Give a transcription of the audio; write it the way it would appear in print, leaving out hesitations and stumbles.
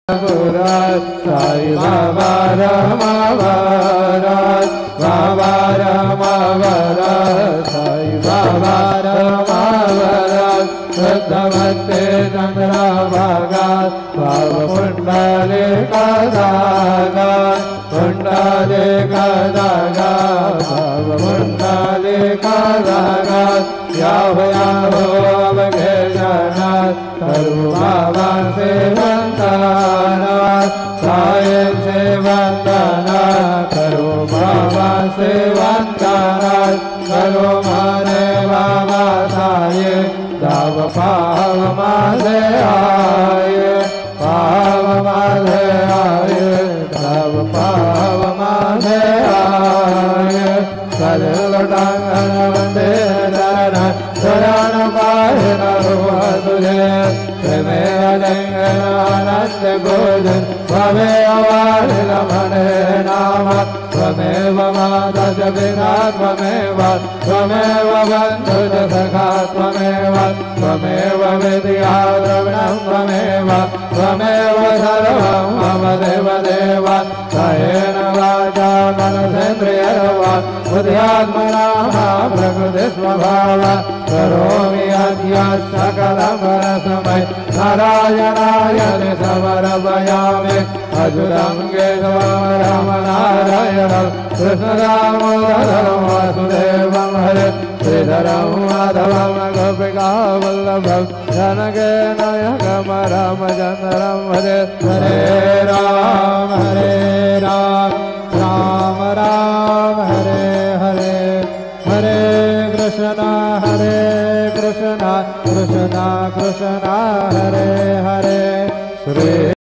साई बाबा रमावरत बाबा रमावरत साई बाबा रमावरत श्रद्धवते चंद्रभागात भाव पुंडलिका दागात पुंडलिका दागात भाव पुंडलिका दागात याव याव अवघे जनात करू बाबा सेवंतनाथ साये सेवंतनाथ करू बाबा सेवंतनाथ करू मारे बाबा साये दाव पाव माझे आये पाव माझे आये दाव पाव माझे आये सर्व टांगण वंदे शरण पाय नरुवा तुझे त्वमेव जंगनानंद भोजन त्वमेव वारिल मने नाम त्वमेव माता च पिता त्वमेव त्वमेव बन्धुः सखा त्वमेव त्वमेव विद्या द्रविणं त्वमेव त्वमेव सर्वं मम देवदेव कायेन वाचा मनसेन्द्रियर्वा बुद्ध्यात्मना प्रकृतिस्वभावा करोमि यद्यत् सकलं परस्मै नारायणाय समर्पयामि अच्युतं केशवं रामनारायणं कृष्णदामोदरं वासुदेवं हरे श्रीधरं माधवं गोपिकावल्लभं जनकनायकं रामचन्द्रं हरे हरे राम राम राम हरे हरे हरे कृष्ण कृष्ण कृष्ण हरे हरे श्री